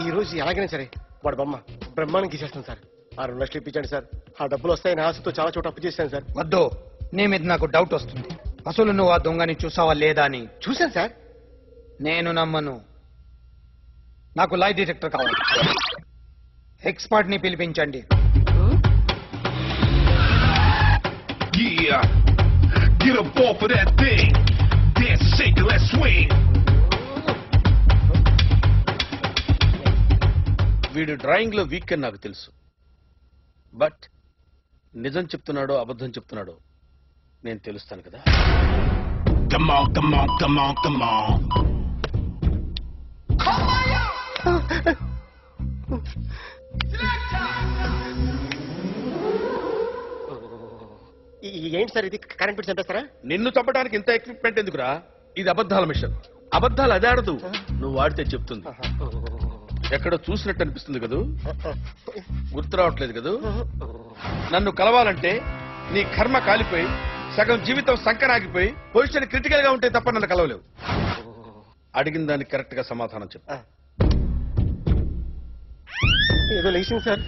ఈ రోజు ఎలాగైనా సరే వాడు బొమ్మ బ్రహ్మాండం గీసేస్తాను సార్. 6 లక్షలు ఇప్పించండి సార్. ఆ డబ్బులు వస్తాయని ఆశతో చాలా చోట అప్పు చేశాను సార్. వద్దు, నీ మీద నాకు డౌట్ వస్తుంది. అసలు నువ్వు ఆ దొంగని చూసావా లేదా అని. చూశాను సార్. నేను నమ్మను. నాకు లై డిటెక్టర్ కావాలి. ఎక్స్పర్ట్ ని పిలిపించండి. Yeah, get up off of that thing. Dance, shake, let's swing. వీడు డ్రాయింగ్ లో వీక్ అని నాకు తెలుసు. బట్ నిజం చెప్తున్నాడో అబద్ధం చెప్తున్నాడో నేను తెలుస్తాను కదా. Come on, come on, come on, come on. ఏంటి సార్ ఇది? కరెంట్ బిల్ చంపేస్తారా? నిన్ను చంపడానికి ఇంత ఎక్విప్మెంట్ ఎందుకురా? ఇది అబద్ధాల మిషన్. అబద్ధాలు అదే ఆడదు, నువ్వు వాడితే చెప్తుంది. ఎక్కడో చూసినట్టు అనిపిస్తుంది కదూ, గుర్తు రావట్లేదు కదూ. నన్ను కలవాలంటే నీ కర్మ కాలిపోయి సగం జీవితం సంకరాగిపోయి పొజిషన్ క్రిటికల్ గా ఉంటే తప్ప నన్ను కలవలేవు. అడిగిన దానికి కరెక్ట్ గా సమాధానం చెప్పు. ఏదో లేచింది sir.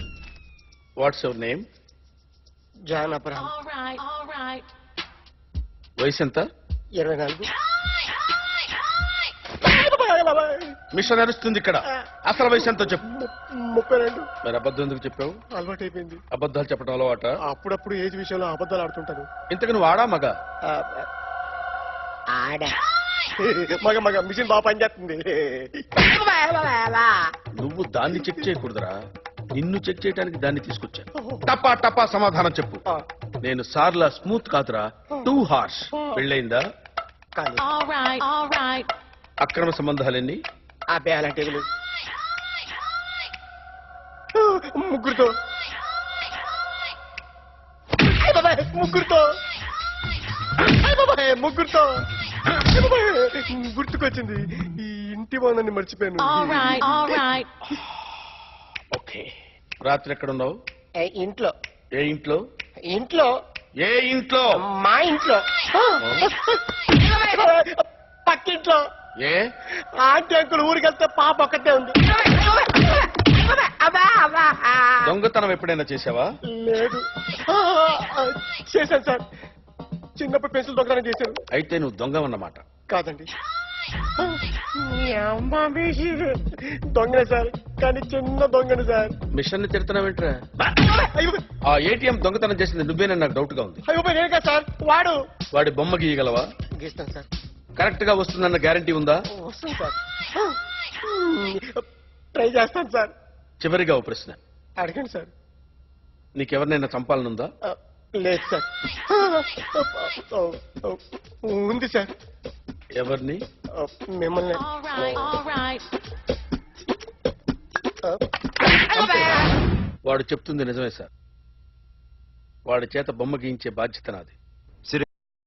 What's your name? John Abraham. వయసు ఎంత? 24. మిషన్ నడుస్తుంది ఇక్కడ. అసలు వయసు ఎంతో చెప్పు. 32. మరి అబద్ధం ఎందుకు చెప్పావు? అలవాటు అయిపోయింది. అబద్ధాలు చెప్పడం అలవాట? అప్పుడప్పుడు ఏజ్ విషయంలో అబద్ధాలు ఆడుతుంటాను. ఇంతకు నువ్వు ఆడా మగ? మగ మగ మిషన్ బాగా పనిచేస్తుంది. నువ్వు దాన్ని చెక్ చేయకూడదురా, నిన్ను చెక్ చేయడానికి దాన్ని తీసుకొచ్చా. టపా టపా సమాధానం చెప్పు. నేను సార్లా స్మూత్ కాదురా, టూ హార్ష్. పెళ్ళయిందా? అక్రమ సంబంధాలెన్ని? అబ్బే అలాంటి ముగ్గురుతో. ముగ్గురుతో ముగ్గురుతో గుర్తుకొచ్చింది. ఈ ఇంటి బాగుందని మర్చిపోయాను. ఓకే, రాత్రి ఎక్కడ ఉన్నావు? ఇంట్లో. ఏ ఇంట్లో? ఇంట్లో. ఏ ఇంట్లో? మా ఇంట్లో. పక్కింట్లో. ఏ ఆంటీ అంకుల్ ఊరికి వెళ్తే పాప ఒక్కతే ఉంది. దొంగతనం ఎప్పుడైనా చేసావా? లేదు. చేశాను సార్. చిన్నప్పుడు పెన్సిల్ దొంగతనం చేశాను. అయితే నువ్వు దొంగవన్నమాట. కాదండి, దొంగనే సార్, కానీ చిన్న దొంగని సార్. మిషన్ ని తిడుతున్నావేంట్రా? ఆ ఏటీఎం దొంగతనం చేసింది నువ్వేనని నాకు డౌట్ గా ఉంది. అయ్యో నేను కదా సార్. వాడి బొమ్మ గీయగలవా? గీస్తాను సార్. కరెక్ట్ గా వస్తుందన్న గ్యారంటీ ఉందా? వస్తుంది సార్. ట్రై చేస్తాను సార్. చివరిగా ఓ ప్రశ్న అడగండి సార్. నీకెవరినైనా చంపాలనుందా? లేదు సార్. ఉంది సార్. ఎవరిని? మిమ్మల్ని. వాడు చెప్తుంది నిజమే సార్. వాడి చేత బొమ్మ గీయించే బాధ్యత నాది.